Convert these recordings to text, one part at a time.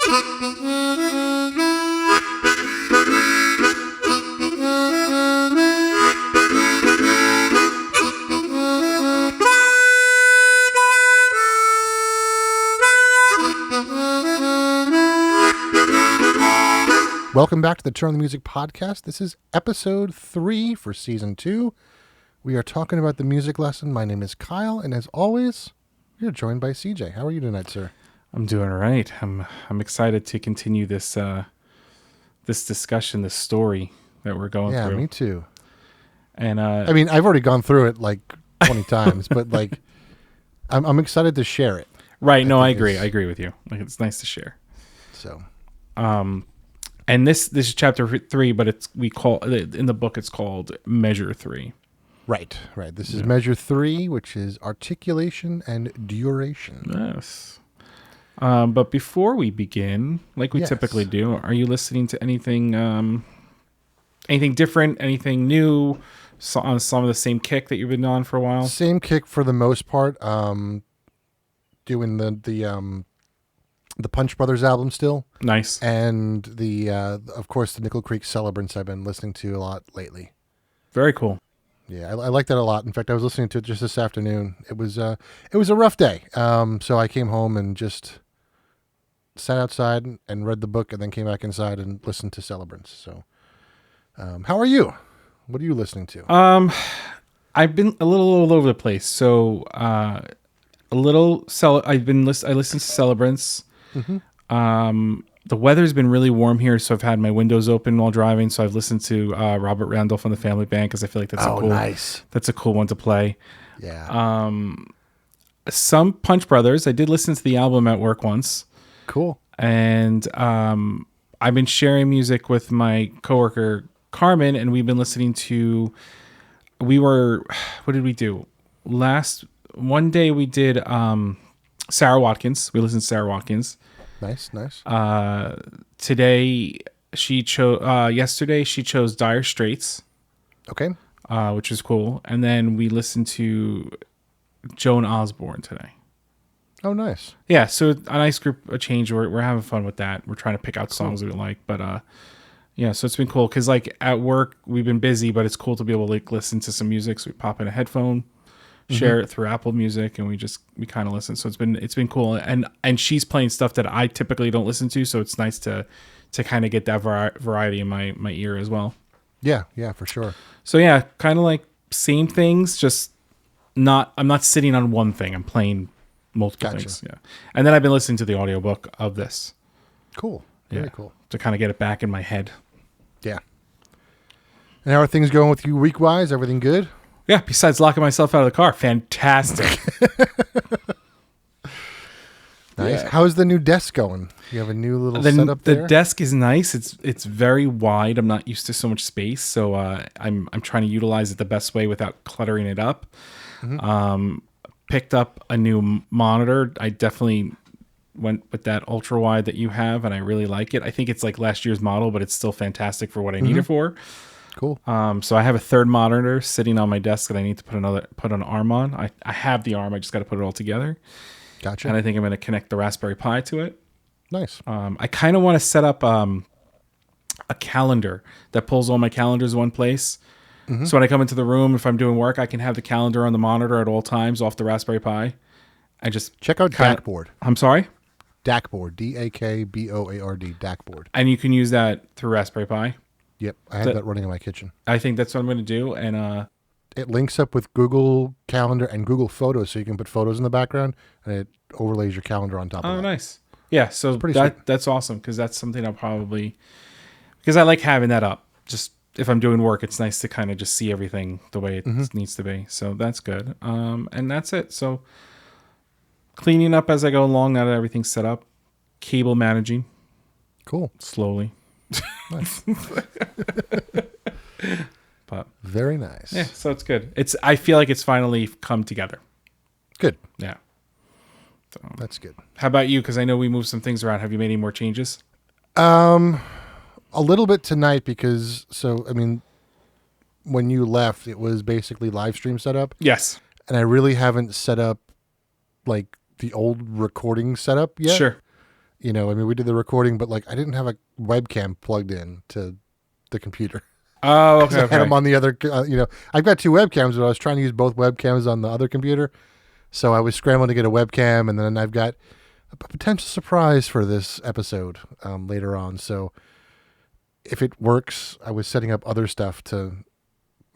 Welcome back to the Turn on the Music podcast. This is episode 3 for season 2. We are talking about the music lesson. My name is Kyle, and as always, you're joined by CJ. How are you tonight, sir? I'm doing all right. I'm excited to continue this this discussion, this story that we're going through. Yeah, me too. And I mean, I've already gone through it like 20 times, but like, I'm excited to share it. Right? No, I agree. I agree with you. Like, it's nice to share. So, and this is chapter 3, but in the book it's called Measure 3. Right. This is measure 3, which is articulation and duration. Yes. But before we begin, like we Yes. typically do, are you listening to anything different, anything new, on some of the same kick that you've been on for a while? Same kick for the most part. Doing the Punch Brothers album still. Nice. And of course, the Nickel Creek Celebrants I've been listening to a lot lately. Very cool. Yeah, I like that a lot. In fact, I was listening to it just this afternoon. It was a rough day. So I came home and just sat outside and read the book, and then came back inside and listened to Celebrants. So, how are you? What are you listening to? I've been a little all over the place. So, I listened to Celebrants. Mm-hmm. The weather's been really warm here, so I've had my windows open while driving. So I've listened to Robert Randolph on the Family Band because I feel like that's a cool one to play. Yeah. Some Punch Brothers. I did listen to the album at work once. Cool. And I've been sharing music with my coworker Carmen, and we've been listening to. What did we do? One day we did Sarah Watkins. We listened to Sarah Watkins. Nice. Today yesterday she chose Dire Straits. Okay. Which is cool. And then we listened to Joan Osborne today. Oh, nice. Yeah, so a nice group, a change. We're having fun with that. We're trying to pick out songs we like, but yeah, so it's been cool because like at work we've been busy, but it's cool to be able to like listen to some music. So we pop in a headphone, share it through Apple Music, and we kind of listen. So it's been cool, and she's playing stuff that I typically don't listen to, so it's nice to kind of get that variety in my ear as well. Yeah, for sure. So yeah, kind of like same things, just I'm not sitting on one thing. I'm playing multiple things. Yeah, and then I've been listening to the audiobook of this. Cool. Very cool. To kind of get it back in my head. Yeah. And how are things going with you week-wise? Everything good? Yeah, besides locking myself out of the car. Fantastic. Nice. Yeah. How's the new desk going? You have a new little setup there? The desk is nice. It's very wide. I'm not used to so much space, so I'm trying to utilize it the best way without cluttering it up. Mm-hmm. Picked up a new monitor. I definitely went with that ultra wide that you have, and I really like it. I think it's like last year's model, but it's still fantastic for what I need it for. Cool. So I have a third monitor sitting on my desk that I need to put an arm on. I have the arm. I just got to put it all together. Gotcha. And I think I'm going to connect the Raspberry Pi to it. Nice. I kind of want to set up a calendar that pulls all my calendars in one place. Mm-hmm. So when I come into the room, if I'm doing work, I can have the calendar on the monitor at all times off the Raspberry Pi. I just check out DACboard. I'm sorry? DACboard. DAKBOARD. DACboard. And you can use that through Raspberry Pi. Yep, I have that running in my kitchen. I think that's what I'm going to do, and it links up with Google Calendar and Google Photos, so you can put photos in the background, and it overlays your calendar on top of that. Oh, nice. Yeah, so that's awesome, because that's something I'll probably... Because I like having that up. Just if I'm doing work, it's nice to kind of just see everything the way it needs to be. So that's good. And that's it. So cleaning up as I go along, now that everything's set up. Cable managing. Cool. Slowly. Nice. But very nice. Yeah, so it's good. I feel like it's finally come together. Good. Yeah. So, that's good. How about you? Because I know we moved some things around. Have you made any more changes? A little bit tonight because when you left, it was basically live stream setup. Yes. And I really haven't set up like the old recording setup yet. Sure. I mean, we did the recording, but like I didn't have a webcam plugged in to the computer. Oh, 'Cause okay, I had them okay. on the other, I've got two webcams, but I was trying to use both webcams on the other computer. So I was scrambling to get a webcam, and then I've got a potential surprise for this episode later on. So if it works, I was setting up other stuff to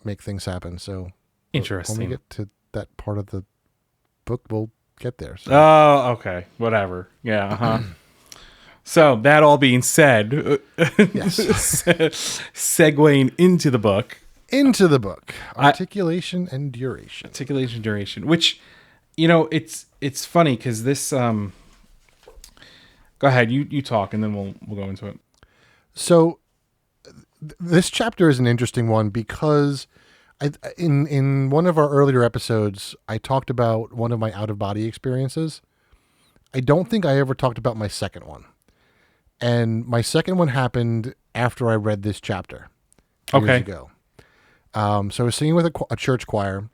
make things happen. So when we Interesting. get to that part of the book, we'll get there. So. Oh, okay. Whatever. Yeah. Uh-huh. So that all being said, Yes. segueing into the book, Into the book, articulation and duration. articulation duration, which, it's funny because this. Go ahead, you talk, and then we'll go into it. So this chapter is an interesting one because in one of our earlier episodes, I talked about one of my out of body experiences. I don't think I ever talked about my second one. And my second one happened after I read this chapter years ago. So I was singing with a church choir,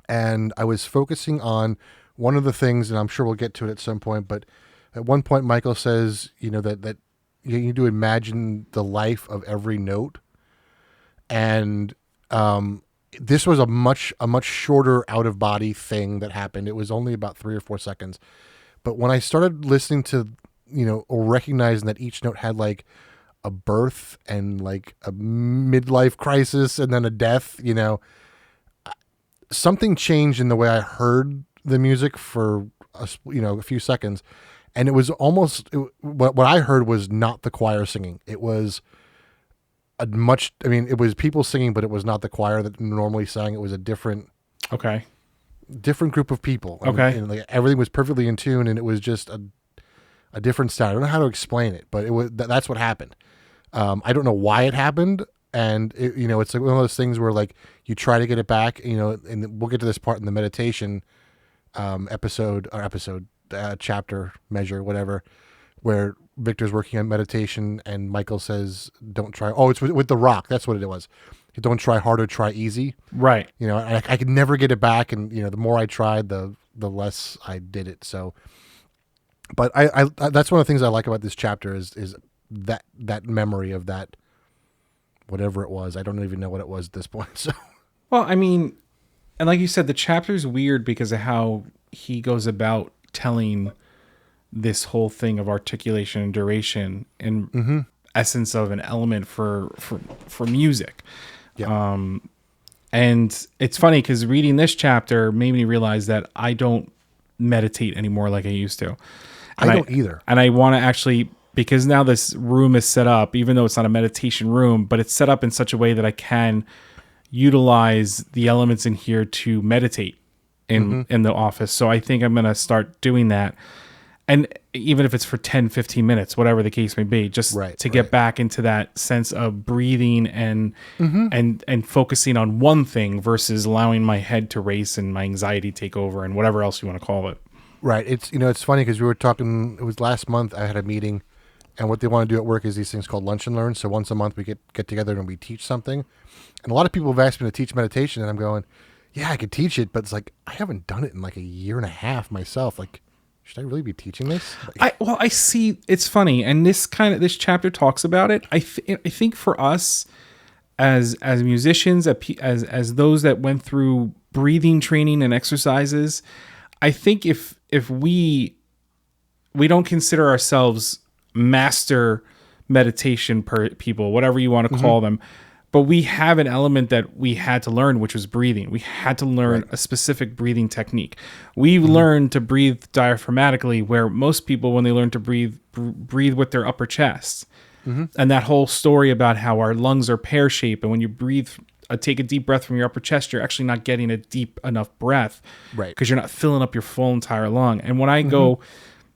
and I was focusing on one of the things, and I'm sure we'll get to it at some point, but at one point Michael says, that you need to imagine the life of every note. And this was a much shorter out of body thing that happened. It was only about 3 or 4 seconds. But when I started listening to, or recognizing that each note had like a birth and like a midlife crisis and then a death, something changed in the way I heard the music for a few seconds. And it was almost, what I heard was not the choir singing. It was it was people singing, but it was not the choir that normally sang. It was a different group of people. And like everything was perfectly in tune, and it was just a different style. I don't know how to explain it, but it was that's what happened. I don't know why it happened, and it's like one of those things where like you try to get it back, and we'll get to this part in the meditation chapter measure, whatever, where Victor's working on meditation and Michael says, don't try. Oh, it's with the rock. That's what it was. Don't try harder, try easy. Right. I could never get it back. And, the more I tried, the less I did it. So, but I that's one of the things I like about this chapter is that memory of that, whatever it was. I don't even know what it was at this point. So, well, I mean, and like you said, the chapter's weird because of how he goes about telling this whole thing of articulation and duration and essence of an element for music. yeah. And it's funny because reading this chapter made me realize that I don't meditate anymore like I used to. And I don't either. And I want to actually, because now this room is set up, even though it's not a meditation room, but it's set up in such a way that I can utilize the elements in here to meditate in the office. So I think I'm going to start doing that. And even if it's for 10, 15 minutes, whatever the case may be, just to get back into that sense of breathing and focusing on one thing versus allowing my head to race and my anxiety take over and whatever else you want to call it. Right. It's it's funny because we were talking. It was last month. I had a meeting, and what they want to do at work is these things called lunch and learn. So once a month we get together and we teach something. And a lot of people have asked me to teach meditation, and I'm going, yeah, I could teach it, but it's like I haven't done it in like a year and a half myself. Like, should I really be teaching this? I see. It's funny, and this chapter talks about it. I think for us as musicians, as those that went through breathing training and exercises, I think if we don't consider ourselves master meditation people, whatever you want to call them, but we have an element that we had to learn, which was breathing. We had to learn a specific breathing technique. We learned to breathe diaphragmatically, where most people, when they learn to breathe with their upper chest. And that whole story about how our lungs are pear-shaped, and when you breathe, take a deep breath from your upper chest, you're actually not getting a deep enough breath, because you're not filling up your full entire lung. And when I go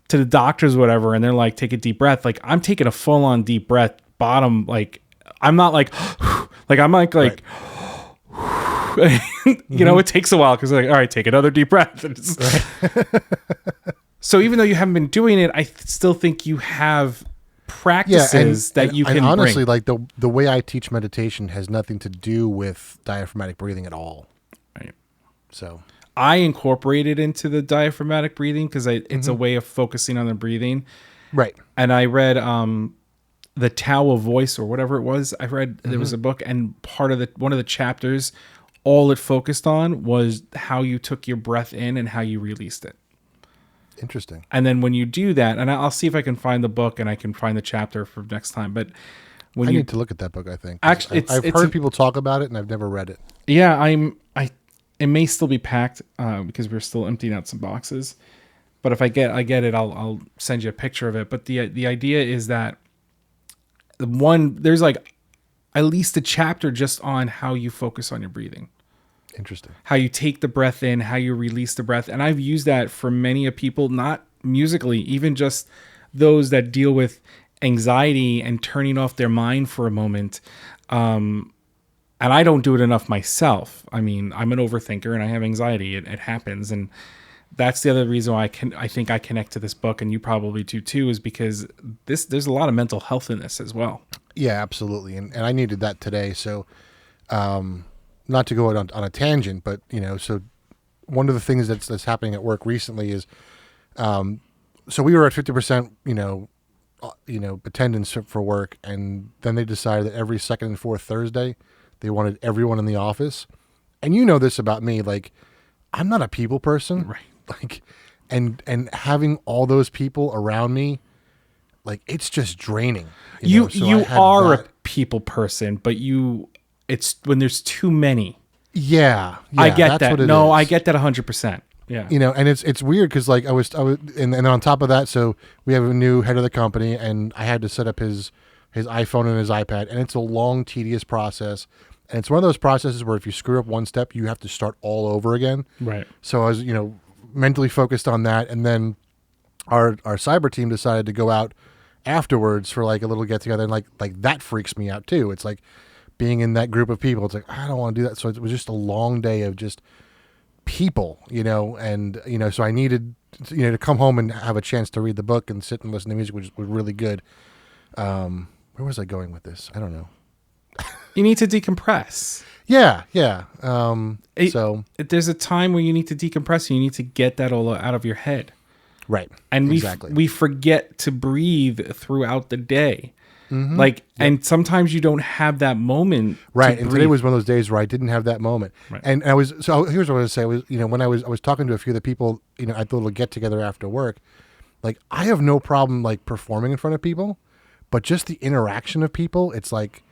to the doctors, whatever, and they're like, take a deep breath, like I'm taking a full-on deep breath, bottom, like I'm not like, like I'm like, it takes a while because like, all right, take another deep breath. So even though you haven't been doing it, I still think you have practices that you can honestly bring. like the way I teach meditation has nothing to do with diaphragmatic breathing at all. Right. So I incorporate it into the diaphragmatic breathing because it's a way of focusing on the breathing. Right. And I read The Tao of Voice or whatever it was. I read there was a book, and one of the chapters, all it focused on was how you took your breath in and how you released it. Interesting. And then when you do that, and I'll see if I can find the book and I can find the chapter for next time. But when I need to look at that book, I think. Actually, I've heard people talk about it and I've never read it. Yeah, it may still be packed because we're still emptying out some boxes. But if I get it, I'll send you a picture of it. But the idea is that there's like at least a chapter just on how you focus on your breathing. Interesting. How you take the breath in, how you release the breath. And I've used that for many of people, not musically, even just those that deal with anxiety and turning off their mind for a moment. And I don't do it enough myself. I mean, I'm an overthinker and I have anxiety. It happens. And that's the other reason why I think I connect to this book, and you probably do too, is because there's a lot of mental health in this as well. Yeah, absolutely. And I needed that today. So, not to go on a tangent, but so one of the things that's happening at work recently is, so we were at 50%, attendance for work, and then they decided that every second and fourth Thursday, they wanted everyone in the office. And this about me, like, I'm not a people person, Right? Like, and having all those people around me, like, it's just draining. You So are a people person, but it's when there's too many. Yeah, I get that's that. what it No, is. I get that 100%. Yeah. And it's weird because like I was, and on top of that, so we have a new head of the company, and I had to set up his iPhone and his iPad, and it's a long, tedious process, and it's one of those processes where if you screw up one step, you have to start all over again. Right. So I was, mentally focused on that, and then our cyber team decided to go out afterwards for like a little get together, and like that freaks me out too. It's like being in that group of people. It's like I don't want to do that. So it was just a long day of just people, and so I needed to come home and have a chance to read the book and sit and listen to music, which was really good. Where was I going with this? I don't know. You need to decompress. Yeah. There's a time where you need to decompress and you need to get that all out of your head. Right. And exactly. we forget to breathe throughout the day. Mm-hmm. And sometimes you don't have that moment. Right. And today was one of those days where I didn't have that moment. Right. And here's what I was going to say was, when I was talking to a few of the people, at the little get together after work, like I have no problem like performing in front of people, but just the interaction of people, it's like,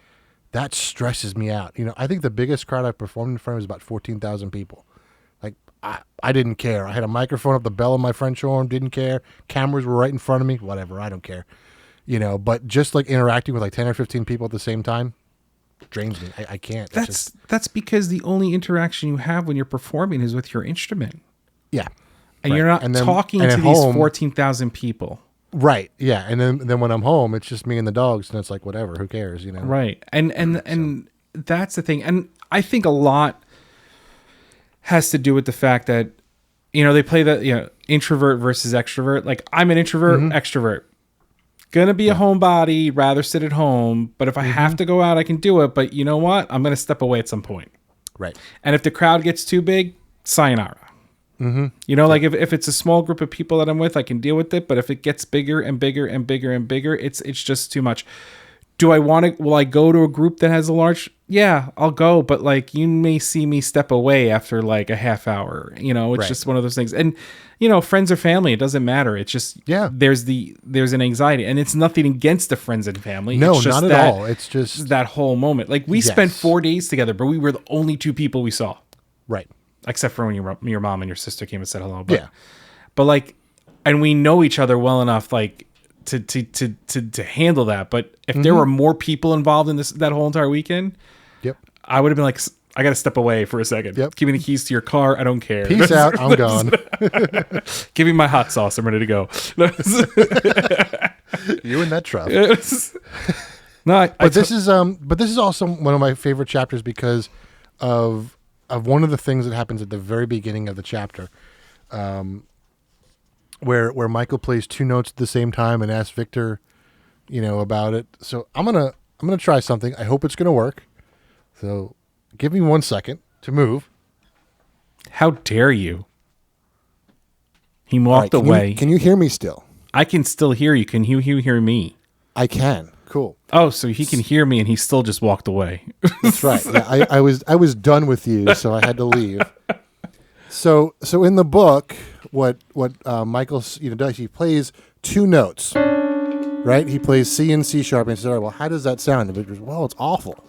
that stresses me out. I think the biggest crowd I've performed in front of was about 14,000 people. Like, I didn't care. I had a microphone up the bell of my French horn, didn't care. Cameras were right in front of me, whatever, I don't care. But just like interacting with like 10 or 15 people at the same time drains me. I can't. That's because the only interaction you have when you're performing is with your instrument. Yeah. And you're not talking to these 14,000 people. Right. Yeah. And then when I'm home, it's just me and the dogs, and it's like, whatever, who cares, Right. And that's the thing. And I think a lot has to do with the fact that, they play the, introvert versus extrovert. Like I'm an introvert, extrovert. Gonna be a homebody, rather sit at home. But if I have to go out, I can do it. But you know what? I'm going to step away at some point. Right. And if the crowd gets too big, sayonara. Like if it's a small group of people that I'm with, I can deal with it. But if it gets bigger and bigger and bigger and bigger, it's just too much. Will I go to a group that has a large? Yeah, I'll go. But like, you may see me step away after like a half hour, it's just one of those things. And, friends or family, it doesn't matter. It's just, there's an anxiety, and it's nothing against the friends and family. No, it's just not at all. It's just that whole moment. Like we spent 4 days together, but we were the only two people we saw. Right. Except for when your mom and your sister came and said hello. But like, and we know each other well enough, like to handle that. But if there were more people involved in that whole entire weekend, I would have been like, I got to step away for a second. Give me the keys to your car. I don't care. Peace out. I'm gone. Give me my hot sauce. I'm ready to go. You and that truck. No, this is also one of my favorite chapters because of one of the things that happens at the very beginning of the chapter, where Michael plays two notes at the same time and asks Victor, about it. So I'm gonna try something. I hope it's gonna work. So give me 1 second to move. How dare you? He walked Right, away. Can you hear me still? I can still hear you. Can you hear me? I can. Cool. Oh, so he can hear me, and he still just walked away. That's right. Yeah, I was done with you, so I had to leave. So in the book, what Michael does, he plays two notes, right? He plays C and C sharp, and he says, "All right, well, how does that sound?" And Victor's, "Well, it's awful,"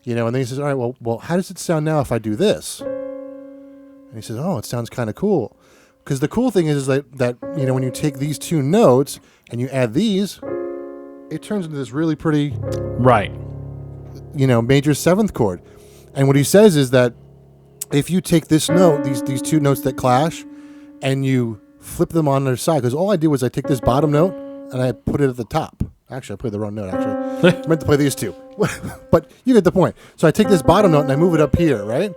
And then he says, "All right, well, how does it sound now if I do this?" And he says, "Oh, it sounds kind of cool." Because the cool thing is that when you take these two notes and you add these, it turns into this really pretty, right, major seventh chord. And what he says is that if you take this note, these two notes that clash, and you flip them on their side, because all I did was I take this bottom note and I put it at the top. Actually, I played the wrong note, actually. I meant to play these two. But you get the point. So I take this bottom note and I move it up here, right?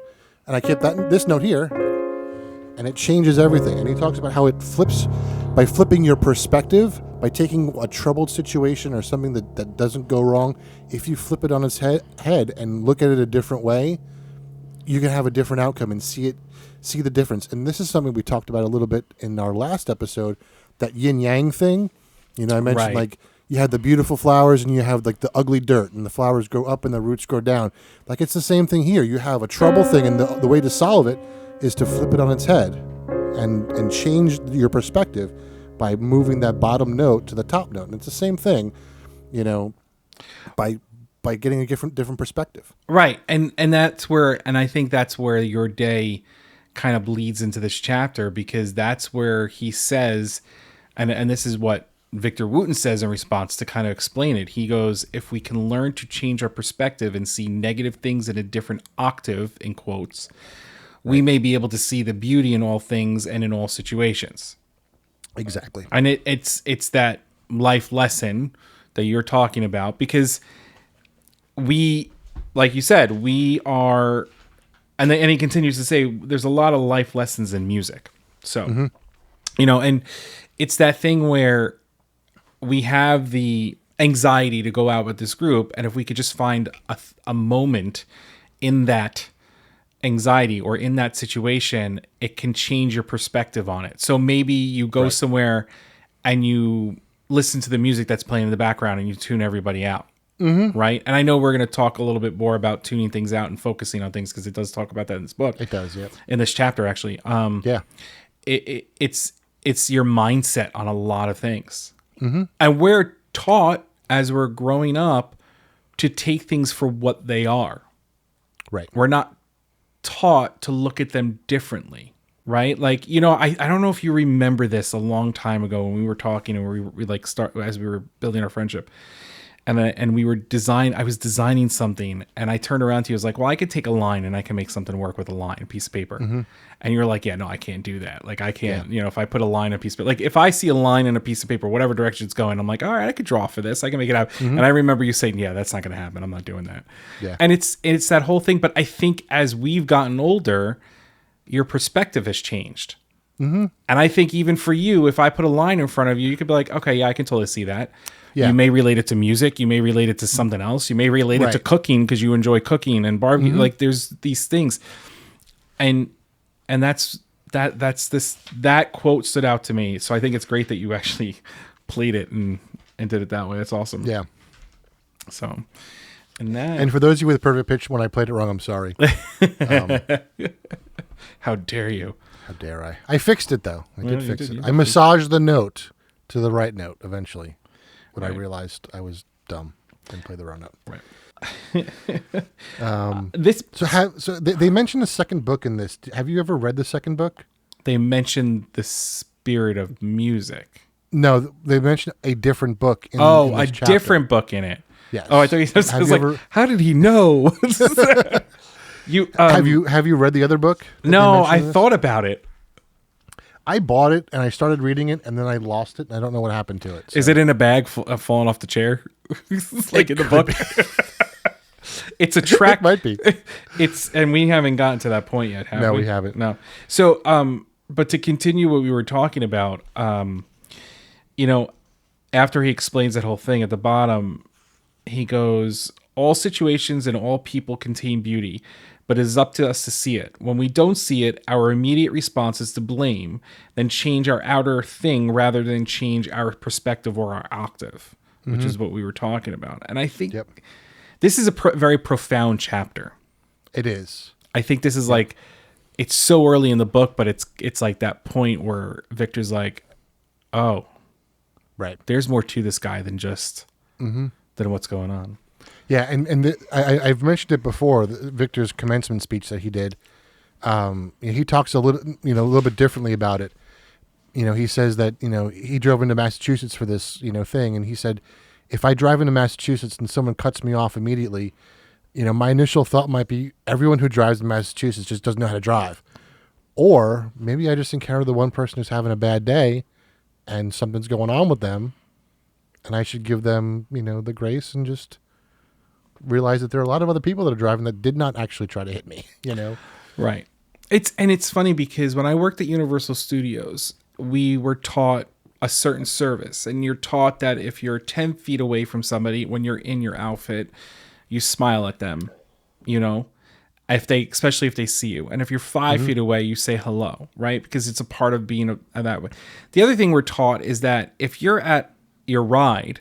And I keep this note here, and it changes everything. And he talks about how it flips by flipping your perspective, by taking a troubled situation or something that doesn't go wrong. If you flip it on its head and look at it a different way, you can have a different outcome and see the difference. And this is something we talked about a little bit in our last episode, that yin-yang thing. I mentioned, right. You have the beautiful flowers and you have the ugly dirt, and the flowers grow up and the roots grow down. It's the same thing here. You have a trouble thing, and the way to solve it is to flip it on its head and change your perspective by moving that bottom note to the top note. And it's the same thing, by getting a different perspective. Right. And that's where, and I think that's where your day kind of bleeds into this chapter, because that's where he says, and this is what Victor Wooten says in response to kind of explain it. He goes, if we can learn to change our perspective and see negative things in a different octave, in quotes, we may be able to see the beauty in all things and in all situations. Exactly. And it's that life lesson that you're talking about, because we, like you said, we are, and he continues to say, there's a lot of life lessons in music. So, and it's that thing where we have the anxiety to go out with this group, and if we could just find a moment in that anxiety or in that situation, it can change your perspective on it. So maybe you go somewhere and you listen to the music that's playing in the background and you tune everybody out. Right. And I know we're going to talk a little bit more about tuning things out and focusing on things, because it does talk about that in this book. It does. Yeah. In this chapter, actually. Yeah. It's your mindset on a lot of things. And we're taught as we're growing up to take things for what they are. Right. We're not taught to look at them differently. Right. I don't know if you remember this a long time ago when we were talking and we as we were building our friendship. And we were I was designing something, and I turned around to you. I was like, well, I could take a line and I can make something work with a line, a piece of paper. And you're like, yeah, no, I can't do that. I can't, if I put a line on a piece of paper, if I see a line in a piece of paper, whatever direction it's going, I'm like, all right, I could draw for this. I can make it out. And I remember you saying, yeah, that's not going to happen. I'm not doing that. Yeah. And it's that whole thing. But I think as we've gotten older, your perspective has changed. And I think even for you, if I put a line in front of you, you could be like, okay, yeah, I can totally see that. Yeah. You may relate it to music. You may relate it to something else. You may relate it to cooking because you enjoy cooking and barbecue. There's these things, and that's that quote stood out to me. So I think it's great that you actually played it and did it that way. That's awesome. Yeah. So, and for those of you with perfect pitch, when I played it wrong, I'm sorry. How dare you? How dare I? I fixed it though. I did fix it. I massaged the note to the right note eventually. When I realized I was dumb and played the wrong note. Right. So they mentioned a second book in this. Have you ever read the second book? They mentioned The Spirit of Music. No, they mentioned a different book. In a chapter. Different book in it. Yes. Oh, I thought I was like, how did he know? Have you read the other book? No, I thought about it. I bought it and I started reading it and then I lost it and I don't know what happened to it. So. Is it in a bag falling off the chair? Like in the book? It's a track. It might be. And we haven't gotten to that point yet, have we? No, we haven't. No. So, but to continue what we were talking about, after he explains that whole thing at the bottom, he goes, all situations and all people contain beauty, but it is up to us to see it. When we don't see it, our immediate response is to blame, then change our outer thing rather than change our perspective or our octave, which is what we were talking about. And I think this is a very profound chapter. It is. I think this is like, it's so early in the book, but it's like that point where Victor's like, oh, right, there's more to this guy than just than what's going on. Yeah, and I've mentioned it before. Victor's commencement speech that he did. He talks a little bit differently about it. He says that he drove into Massachusetts for this thing, and he said, if I drive into Massachusetts and someone cuts me off immediately, my initial thought might be everyone who drives in Massachusetts just doesn't know how to drive, or maybe I just encountered the one person who's having a bad day, and something's going on with them, and I should give them the grace and just realize that there are a lot of other people that are driving that did not actually try to hit me, Right. It's funny because when I worked at Universal Studios, we were taught a certain service, and you're taught that if you're 10 feet away from somebody, when you're in your outfit, you smile at them, especially if they see you. And if you're 5 feet away, you say hello, right? Because it's a part of being that way. The other thing we're taught is that if you're at your ride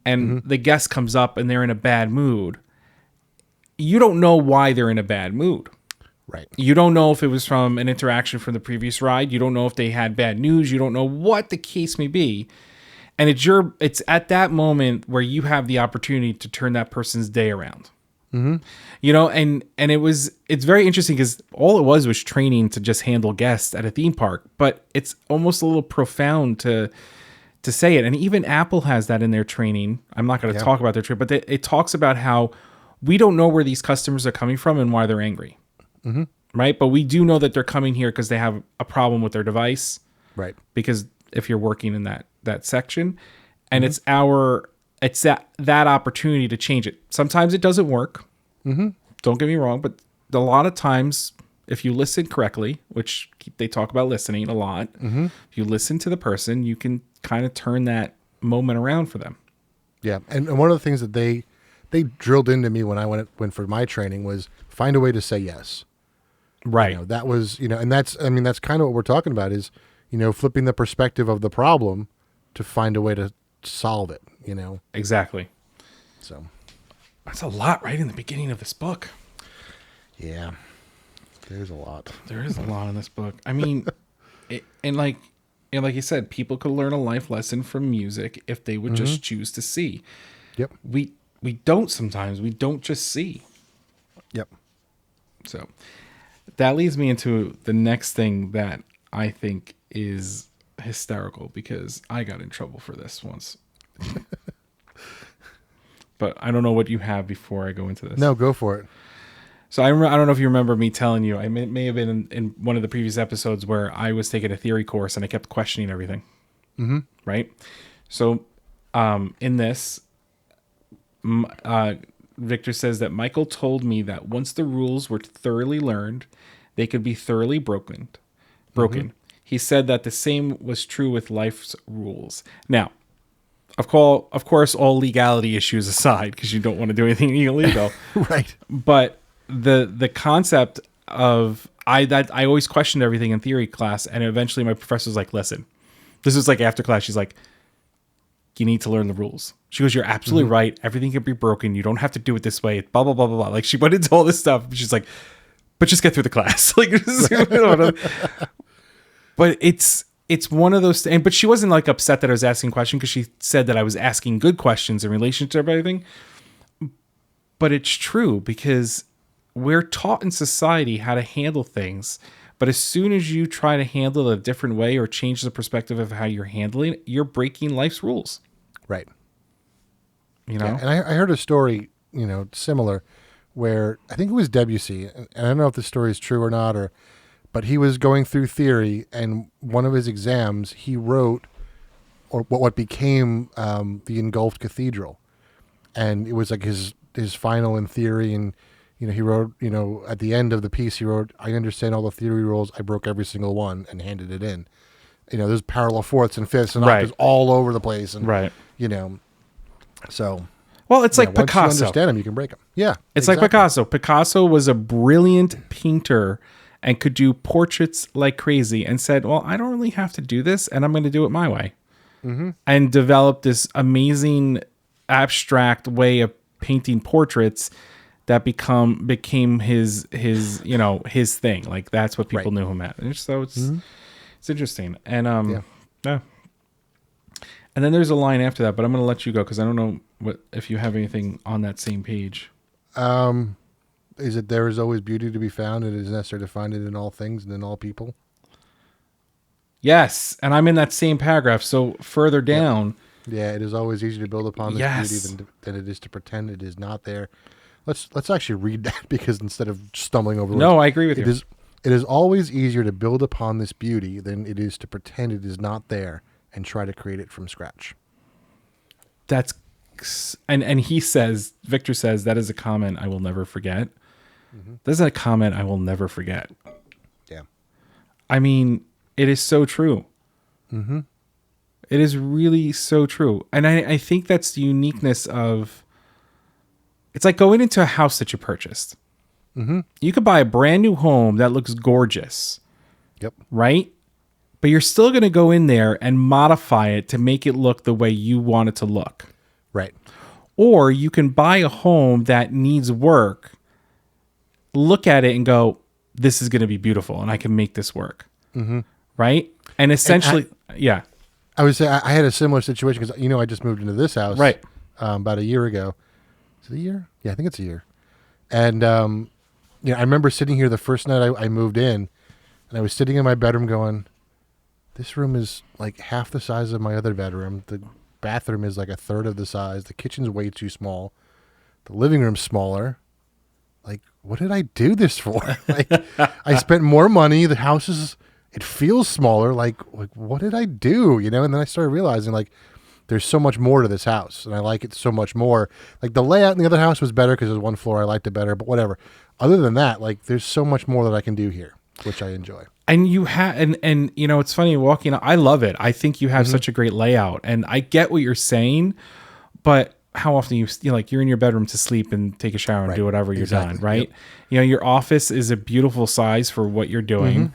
and the guest comes up and they're in a bad mood, you don't know why they're in a bad mood. Right. You don't know if it was from an interaction from the previous ride. You don't know if they had bad news. You don't know what the case may be. And it's at that moment where you have the opportunity to turn that person's day around. And it's very interesting because all it was training to just handle guests at a theme park, but it's almost a little profound to say it. And even Apple has that in their training. I'm not going to talk about their training, but it talks about how we don't know where these customers are coming from and why they're angry. Right. But we do know that they're coming here because they have a problem with their device. Right. Because if you're working in that section, and it's that opportunity to change it. Sometimes it doesn't work. Don't get me wrong, but a lot of times, if you listen correctly, which they talk about listening a lot, if you listen to the person, you can kind of turn that moment around for them. Yeah, and one of the things that they drilled into me when I went for my training was find a way to say yes. Right. That was and that's kind of what we're talking about is flipping the perspective of the problem to find a way to solve it. Exactly. So that's a lot right in the beginning of this book. Yeah. There's a lot. There is a lot in this book. I mean, like you said, people could learn a life lesson from music if they would just choose to see. Yep. We don't sometimes. We don't just see. Yep. So that leads me into the next thing that I think is hysterical because I got in trouble for this once. But I don't know what you have before I go into this. No, go for it. So I don't know if you remember me telling you. I may have been in one of the previous episodes where I was taking a theory course and I kept questioning everything. Right? So in this, Victor says that Michael told me that once the rules were thoroughly learned, they could be thoroughly broken. He said that the same was true with life's rules. Now, of course, all legality issues aside, because you don't want to do anything illegal. Right. But the concept of I always questioned everything in theory class, and eventually my professor was like, listen, this was like after class, she's like, you need to learn the rules. She goes, you're absolutely right. Everything can be broken. You don't have to do it this way. Blah, blah, blah, blah, blah. Like she went into all this stuff. She's like, but just get through the class. Like, but it's one of those things. But she wasn't like upset that I was asking questions because she said that I was asking good questions in relation to everything. But it's true because we're taught in society how to handle things. But as soon as you try to handle it a different way or change the perspective of how you're handling it, you're breaking life's rules. Right. You know? Yeah, and I heard a story, similar, where I think it was Debussy, and I don't know if the story is true or not, but he was going through theory, and one of his exams, he wrote, or what became the Engulfed Cathedral, and it was like his final in theory, and he wrote, at the end of the piece, he wrote, I understand all the theory rules, I broke every single one, and handed it in. There's parallel fourths and fifths and octaves all over the place, and right. So Well, it's like once you Picasso. understand them, you can break them. Yeah, It's like Picasso. Picasso was a brilliant painter and could do portraits like crazy and said, well, I don't really have to do this and I'm going to do it my way. And developed this amazing abstract way of painting portraits that became his thing. Like that's what people knew him at. And so it's interesting. And yeah. And then there's a line after that, but I'm going to let you go because I don't know if you have anything on that same page. Is it there is always beauty to be found, and it is necessary to find it in all things and in all people? Yes, and I'm in that same paragraph. So further down, yeah, it is always easier to build upon this beauty than it is to pretend it is not there. Let's actually read that because instead of stumbling over the words, I agree with you. It is always easier to build upon this beauty than it is to pretend it is not there and try to create it from scratch. That's and he says, Victor says, that is a comment I will never forget. This is a comment I will never forget. Yeah. I mean, it is so true. It is really so true. And I think that's the uniqueness of, it's like going into a house that you purchased. You could buy a brand new home that looks gorgeous. Yep. Right? But you're still going to go in there and modify it to make it look the way you want it to look. Right. Or you can buy a home that needs work, look at it and go, this is going to be beautiful and I can make this work. Right? And essentially, I would say I had a similar situation because, I just moved into this house right. About a year ago. Is it a year? Yeah, I think it's a year. And, I remember sitting here the first night I moved in, and I was sitting in my bedroom going, this room is like half the size of my other bedroom. The bathroom is like a third of the size. The kitchen's way too small. The living room's smaller. Like, what did I do this for? Like, I spent more money. The house it feels smaller. Like what did I do? And then I started realizing like there's so much more to this house and I like it so much more. Like the layout in the other house was better because there's one floor. I liked it better, but whatever. Other than that, like there's so much more that I can do here, which I enjoy. And you have, and it's funny walking. I love it. I think you have such a great layout, and I get what you're saying, but how often you're in your bedroom to sleep and take a shower and do whatever you're done, right? Yep. Your office is a beautiful size for what you're doing,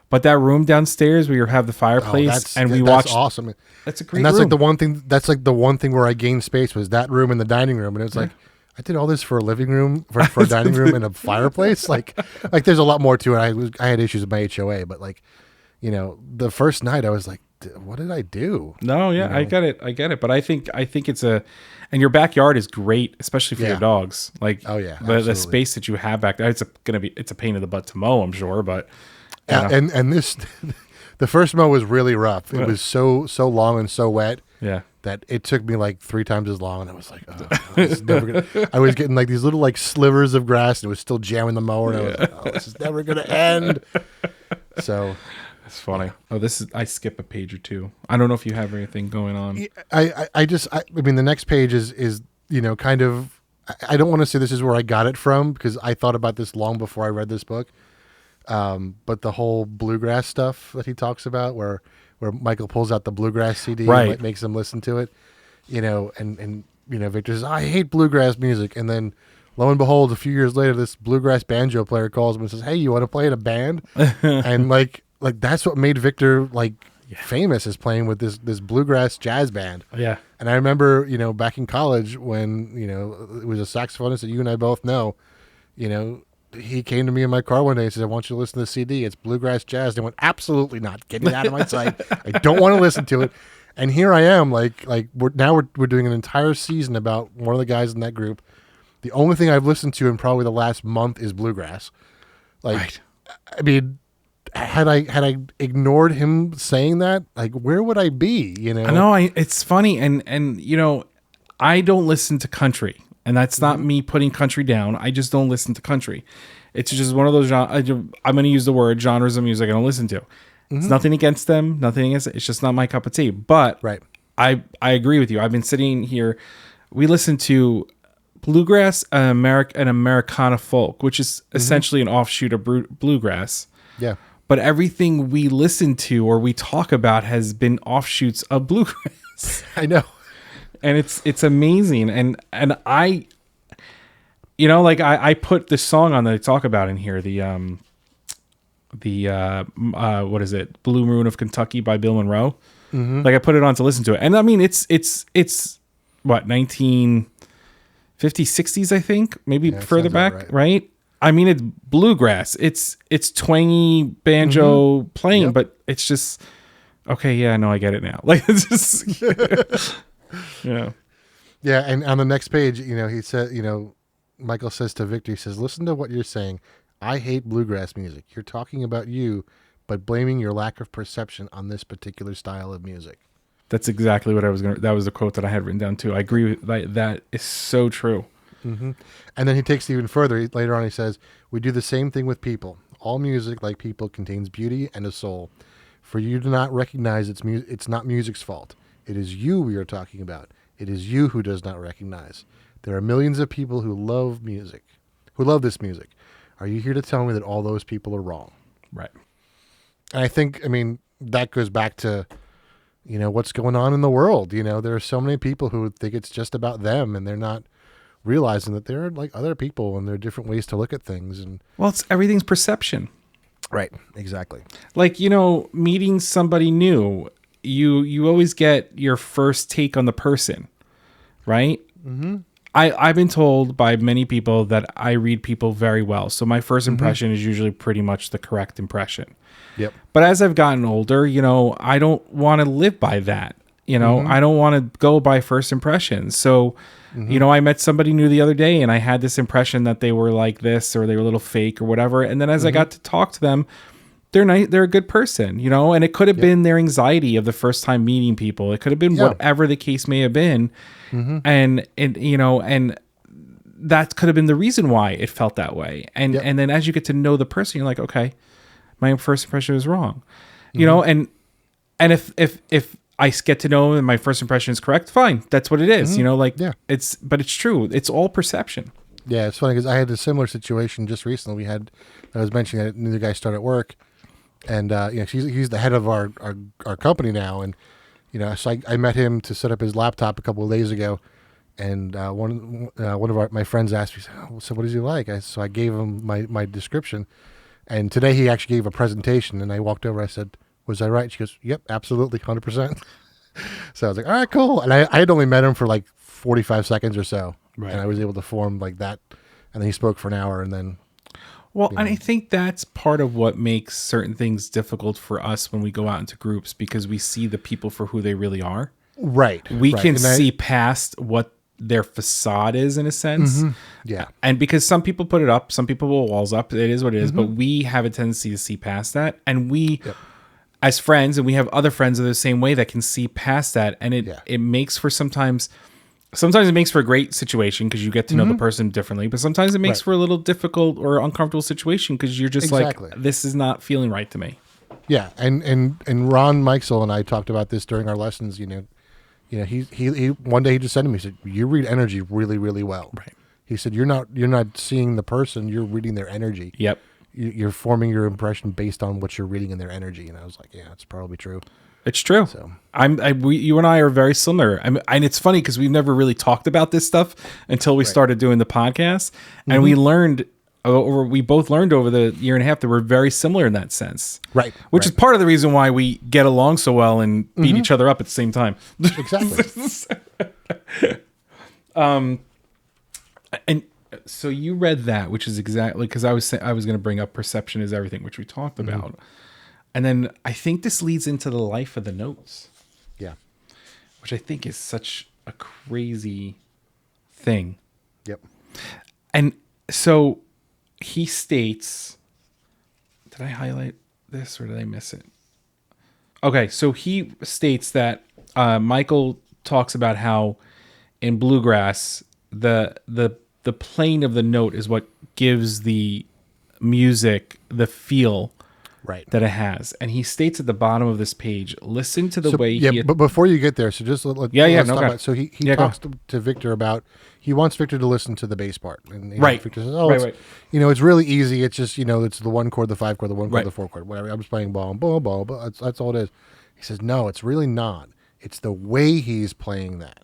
but that room downstairs where you have the fireplace and we watch, awesome. That's a great. And that's room. like the one thing. That's like the one thing where I gained space was that room and the dining room, and it was like. I did all this for a living room, for a dining room and a fireplace. Like there's a lot more to it. I had issues with my HOA, but the first night I was like, what did I do? No, yeah, I get it. But I think it's and your backyard is great, especially for your dogs. Like, oh yeah, the space that you have back there, it's a pain in the butt to mow, I'm sure, but. And this, the first mow was really rough. It was so long and so wet. Yeah. That it took me like 3 times as long, and I was like, this is never gonna. I was getting like these little like slivers of grass, and it was still jamming the mower, and I was like, this is never gonna end. So, it's funny. Oh, I skip a page or two. I don't know if you have anything going on. I mean, the next page is kind of. I don't want to say this is where I got it from because I thought about this long before I read this book. But the whole bluegrass stuff that he talks about, where Michael pulls out the bluegrass CD and makes him listen to it, and Victor says, I hate bluegrass music. And then lo and behold, a few years later, this bluegrass banjo player calls him and says, hey, you want to play in a band? And like that's what made Victor famous, is playing with this bluegrass jazz band. Yeah. And I remember, back in college when, it was a saxophonist that you and I both know, he came to me in my car one day and said, I want you to listen to the CD. It's bluegrass jazz. And I went, absolutely not. Get it out of my sight. I don't want to listen to it. And here I am, we're doing an entire season about one of the guys in that group. The only thing I've listened to in probably the last month is bluegrass. I mean, had I ignored him saying that, where would I be? I know. It's funny, and I don't listen to country. And that's not me putting country down. I just don't listen to country. It's just one of those I'm going to use the word genres of music I don't listen to. It's nothing against them. Nothing against it. It's just not my cup of tea. But I agree with you. I've been sitting here. We listen to bluegrass and Americana folk, which is essentially an offshoot of bluegrass. Yeah. But everything we listen to or we talk about has been offshoots of bluegrass. I know. and it's amazing. And I, you know, like I put this song on that I talk about in here, the what is it, Blue Moon of Kentucky by Bill Monroe. Like I put it on to listen to it, and I mean it's what, 1950s 60s, I think, maybe further back, right? I mean, it's bluegrass, it's twangy banjo playing, but it's just okay. Yeah, no, I get it now. Like it's just yeah. And on the next page, you know, he said, you know, Michael says to Victor, he says, listen to what you're saying. I hate bluegrass music. You're talking about you, but blaming your lack of perception on this particular style of music. That's exactly what I was going to, that was the quote that I had written down too. I agree with that. That is so true. And then he takes it even further. Later on, he says, we do the same thing with people. All music, like people, contains beauty and a soul. For you to not recognize it's not music's fault. It is you we are talking about. It is you who does not recognize. There are millions of people who love music, who love this music. Are you here to tell me that all those people are wrong? Right. And I think, I mean, that goes back to, you know, what's going on in the world. You know, there are so many people who think it's just about them, and they're not realizing that there are like other people and there are different ways to look at things. And well, it's everything's perception. Right. Exactly. Like, you know, meeting somebody new, you always get your first take on the person, right? I've been told by many people that I read people very well. So my first impression is usually pretty much the correct impression. Yep. But as I've gotten older, you know, I don't want to live by that. You know, I don't want to go by first impressions. So, you know, I met somebody new the other day and I had this impression that they were like this or they were a little fake or whatever. And then as I got to talk to them, they're nice, they're a good person, you know, and it could have been their anxiety of the first time meeting people. It could have been whatever the case may have been. And, you know, and that could have been the reason why it felt that way. And, and then as you get to know the person, you're like, okay, my first impression was wrong, you know, and if I get to know and my first impression is correct, fine. That's what it is, you know, like but it's true. It's all perception. Yeah. It's funny because I had a similar situation just recently. I was mentioning that the guy started at work, and, you know, he's the head of our company now. And, you know, so I met him to set up his laptop a couple of days ago. And one of my friends asked me, oh, so what is he like? So I gave him my description. And today he actually gave a presentation, and I walked over. I said, was I right? She goes, yep, absolutely, 100%. So I was like, all right, cool. And I had only met him for like 45 seconds or so. Right. And I was able to form like that. And then he spoke for an hour, and then. Well, and I think that's part of what makes certain things difficult for us when we go out into groups, because we see the people for who they really are. Right. We can see past what their facade is, in a sense. Yeah. And because some people put it up, some people will walls up. It is what it is. But we have a tendency to see past that. And we, as friends, and we have other friends of the same way that can see past that. And it makes for sometimes it makes for a great situation because you get to know the person differently. But sometimes it makes for a little difficult or uncomfortable situation because you're just like, this is not feeling right to me. Yeah. And Ron Mikesell and I talked about this during our lessons, you know, he one day he just said to me, he said, you read energy really, really well. Right. He said, you're not seeing the person, you're reading their energy. Yep. You're forming your impression based on what you're reading in their energy. And I was like, yeah, it's probably true. It's true. So you and I are very similar. And it's funny because we've never really talked about this stuff until we started doing the podcast. And we both learned over the year and a half that we're very similar in that sense. Right. Which is part of the reason why we get along so well and beat each other up at the same time. Exactly. And so you read that, which is exactly because I was going to bring up perception is everything, which we talked about. And then I think this leads into the life of the notes. Yeah. Which I think is such a crazy thing. Yep. And so he states, did I highlight this or did I miss it? Okay, so he states that Michael talks about how in bluegrass the playing of the note is what gives the music the feel that it has. And he states at the bottom of this page, listen to the way he... but before you get there, so just let's talk about... So he talks to Victor about... He wants Victor to listen to the bass part. And Victor says, you know, it's really easy. It's just, you know, it's the 1 chord, the 5 chord, the 1 chord, the 4 chord, whatever. I'm just playing ball, that's all it is. He says, no, it's really not. It's the way he's playing that.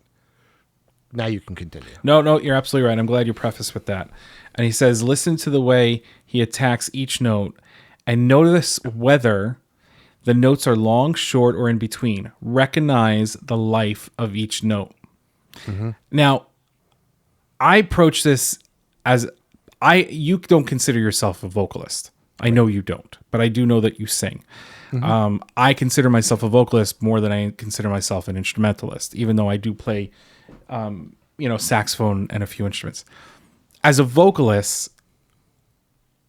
now you can continue. No, you're absolutely right. I'm glad you prefaced with that. And he says, listen to the way he attacks each note and notice whether the notes are long, short, or in between. Recognize the life of each note. Mm-hmm. Now, I approach this as you don't consider yourself a vocalist. I know you don't, but I do know that you sing. Mm-hmm. I consider myself a vocalist more than I consider myself an instrumentalist, even though I do play, saxophone and a few instruments. As a vocalist,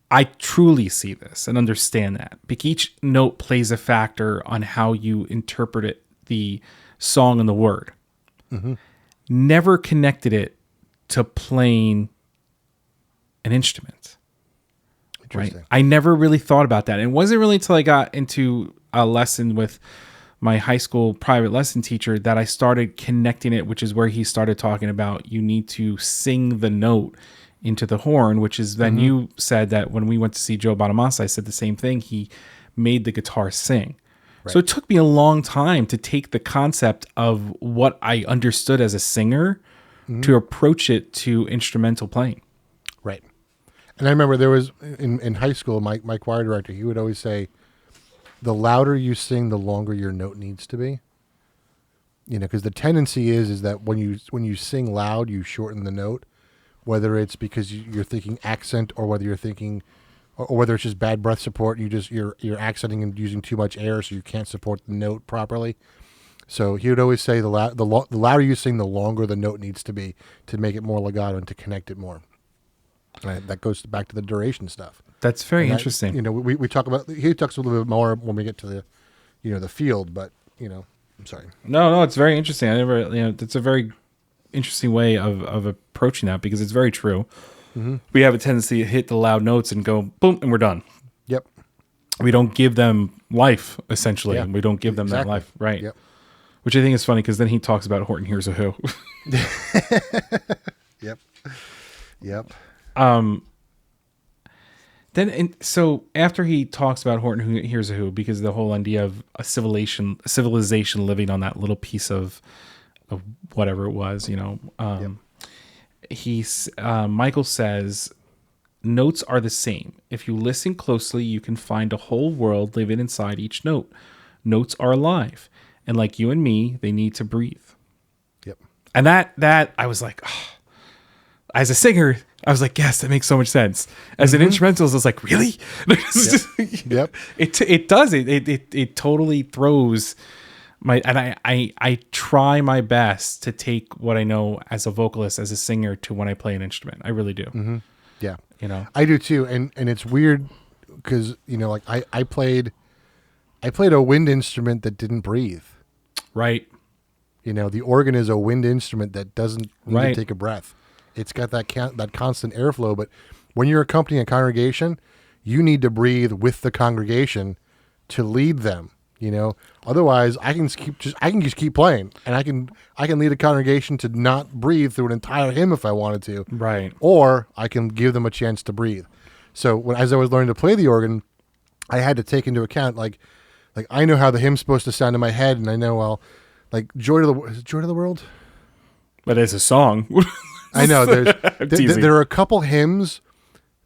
I truly see this and understand that. Because each note plays a factor on how you interpret it, the song and the word. Mm-hmm. Never connected it to playing an instrument. Right? I never really thought about that. And it wasn't really until I got into a lesson with my high school private lesson teacher that I started connecting it, which is where he started talking about you need to sing the note into the horn, which is then you said that when we went to see Joe Bonamassa, I said the same thing. He made the guitar sing. Right. So it took me a long time to take the concept of what I understood as a singer to approach it to instrumental playing. Right. And I remember there was in high school, my choir director, he would always say, the louder you sing, the longer your note needs to be. Because the tendency is that when you sing loud, you shorten the note, whether it's because you're thinking accent or whether you're thinking, or whether it's just bad breath support. You're accenting and using too much air, so you can't support the note properly. So he would always say the louder you sing, the longer the note needs to be to make it more legato and to connect it more. Right, that goes back to the duration stuff. That's very interesting. We talk about. He talks a little bit more when we get to the, the field. But I'm sorry. No, it's very interesting. I never, it's a very interesting way of approaching that because it's very true. Mm-hmm. We have a tendency to hit the loud notes and go boom, and we're done. Yep. We don't give them life essentially, and we don't give them that life, right? Yep. Which I think is funny because then he talks about Horton Hears a Who. Yep. So after he talks about Horton Hears a Who, because the whole idea of a civilization living on that little piece of whatever it was, Michael says, notes are the same. If you listen closely, you can find a whole world living inside each note. Notes are alive, and like you and me, they need to breathe. Yep. And that I was like, oh. As a singer, I was like, yes, that makes so much sense. As an instrumentalist, I was like, really? Yep. It does. It totally throws and I try my best to take what I know as a vocalist, as a singer, to when I play an instrument. I really do. Mm-hmm. Yeah. I do too. And it's weird because, like I played a wind instrument that didn't breathe. Right. The organ is a wind instrument that doesn't need to take a breath. It's got that constant airflow, but when you're accompanying a congregation, you need to breathe with the congregation to lead them. Otherwise, I can just keep playing, and I can lead a congregation to not breathe through an entire hymn if I wanted to. Right. Or I can give them a chance to breathe. So as I was learning to play the organ, I had to take into account like I know how the hymn's supposed to sound in my head, and I know Joy to the World. But as a song. I know there are a couple hymns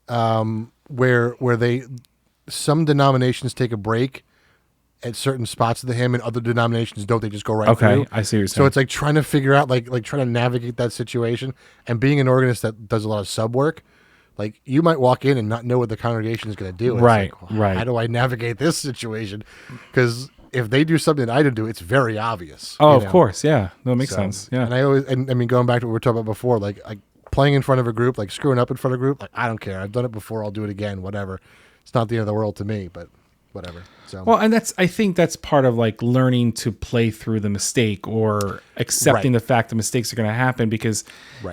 where some denominations take a break at certain spots of the hymn and other denominations don't. They just go right through. Okay, I see what you're saying. So it's like trying to figure out like trying to navigate that situation. And being an organist that does a lot of sub work, like you might walk in and not know what the congregation is going to do. And right, it's like, right. How do I navigate this situation? Because if they do something that I didn't do, it's very obvious. Oh, of course, yeah. No, it makes sense. Yeah. And I mean, going back to what we were talking about before, like playing in front of a group, like screwing up in front of a group, like I don't care. I've done it before. I'll do it again. Whatever. It's not the end of the world to me, but whatever. So well, and I think that's part of like learning to play through the mistake or accepting the fact that mistakes are going to happen. Because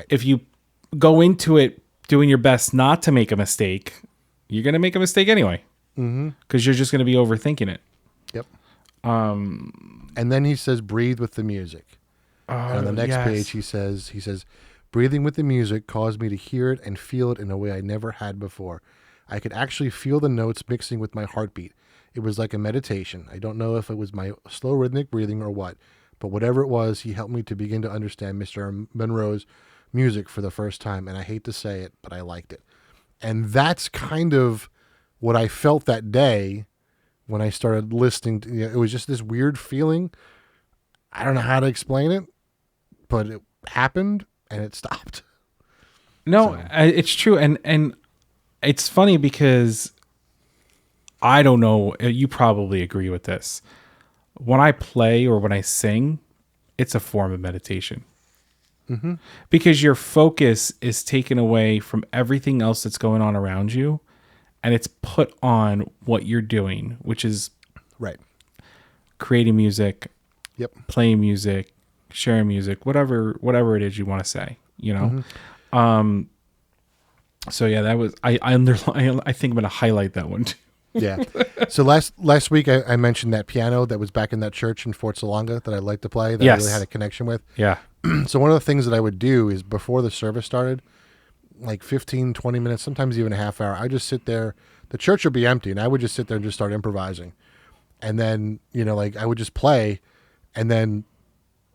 if you go into it doing your best not to make a mistake, you're going to make a mistake anyway. Because you're just going to be overthinking it. Yep. And then he says, breathe with the music. And on the next page, he says, breathing with the music caused me to hear it and feel it in a way I never had before. I could actually feel the notes mixing with my heartbeat. It was like a meditation. I don't know if it was my slow rhythmic breathing or what, but whatever it was, he helped me to begin to understand Mr. Monroe's music for the first time. And I hate to say it, but I liked it. And that's kind of what I felt that day when I started listening to, it was just this weird feeling. I don't know how to explain it, but it happened and it stopped. No, it's true. And it's funny because I don't know, you probably agree with this. When I play or when I sing, it's a form of meditation. Mm-hmm. Because your focus is taken away from everything else that's going on around you, and it's put on what you're doing, which is right, creating music, yep, playing music, sharing music, whatever it is you want to say, Mm-hmm. So yeah, that was I think I'm gonna highlight that one too. Yeah. So last week I mentioned that piano that was back in that church in Fort Salonga that I like to play, that I really had a connection with. Yeah. So one of the things that I would do is before the service started, like 15, 20 minutes, sometimes even a half hour, I just sit there. The church would be empty, and I would just sit there and just start improvising. And then, like I would just play, and then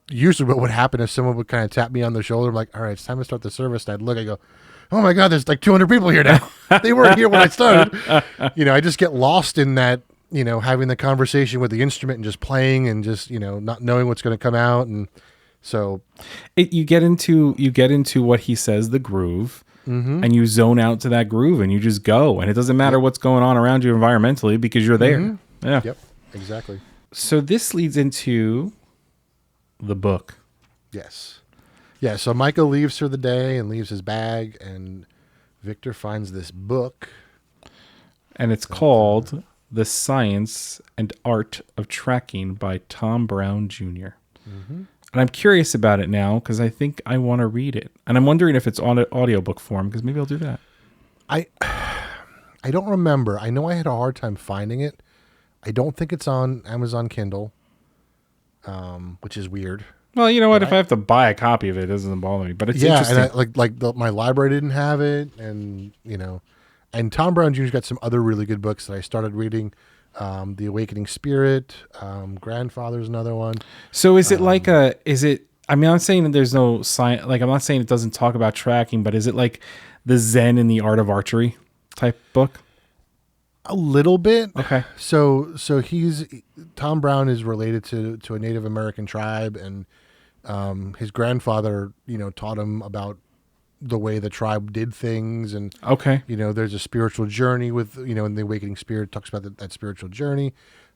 usually what would happen is someone would kind of tap me on the shoulder. I'm like, all right, it's time to start the service. And I'd look, I go, oh my God, there's like 200 people here now. They weren't here when I started. I just get lost in that, having the conversation with the instrument and just playing and just, not knowing what's going to come out. And so you get into what he says, the groove, mm-hmm. and you zone out to that groove and you just go. And it doesn't matter what's going on around you environmentally because you're there. Mm-hmm. Yeah. Yep. Exactly. So this leads into the book. Yes. Yeah, so Michael leaves for the day and leaves his bag, and Victor finds this book. And it's called The Science and Art of Tracking by Tom Brown Jr. Mm-hmm. And I'm curious about it now because I think I want to read it. And I'm wondering if it's on an audiobook form because maybe I'll do that. I don't remember. I know I had a hard time finding it. I don't think it's on Amazon Kindle, which is weird. Well, you know what? If I have to buy a copy of it, it doesn't bother me. But it's interesting. And my library didn't have it, and and Tom Brown Jr.'s got some other really good books that I started reading. The Awakening Spirit, Grandfather's another one. So is it I'm not saying that there's no science. Like, I'm not saying it doesn't talk about tracking, but is it like the Zen and the Art of Archery type book? A little bit. Okay. So Tom Brown is related to a Native American tribe, and his grandfather, taught him about the way the tribe did things, and okay, there's a spiritual journey with, and the Awakening Spirit talks about that spiritual journey.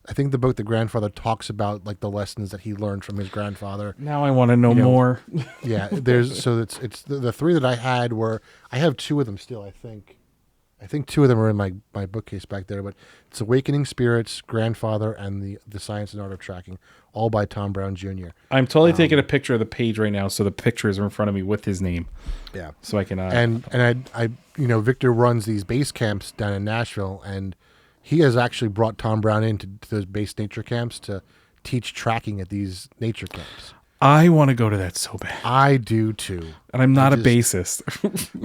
I think the book The Grandfather talks about like the lessons that he learned from his grandfather. Now I want to know more. Yeah, it's the three that I had were, I have two of them still, I think. I think two of them are in my bookcase back there, but it's Awakening Spirits, Grandfather, and the Science and Art of Tracking, all by Tom Brown Jr. I'm totally taking a picture of the page right now, so the pictures are in front of me with his name. Yeah, so I can. And I Victor runs these base camps down in Nashville, and he has actually brought Tom Brown into those base nature camps to teach tracking at these nature camps. I want to go to that so bad. I do too. And I'm not a bassist.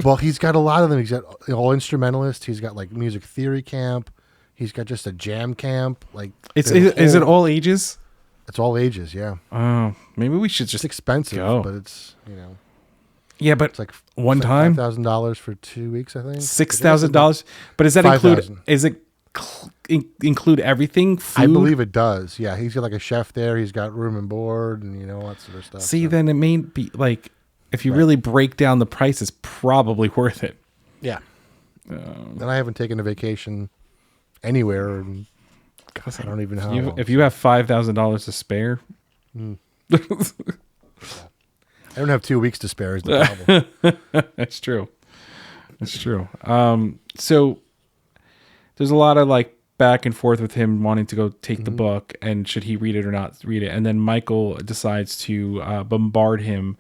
Well, he's got a lot of them. He's got all instrumentalist. He's got like music theory camp. He's got just a jam camp. Like, is it all ages? It's all ages. Yeah. Oh, maybe we should just. It's expensive, go. but it's Yeah, but it's like one time $5,000 for 2 weeks. I think $6,000. But does that include? Is it include everything? Food? I believe it does. Yeah, he's got like a chef there. He's got room and board, and all that sort of stuff. See, then it may be like, if you really break down the price, it's probably worth it. Yeah. And I haven't taken a vacation anywhere, and I don't even know how long. If you have $5,000 to spare. I don't have 2 weeks to spare is the problem. That's true. So there's a lot of like back and forth with him wanting to go take the book and should he read it or not read it. And then Michael decides to bombard him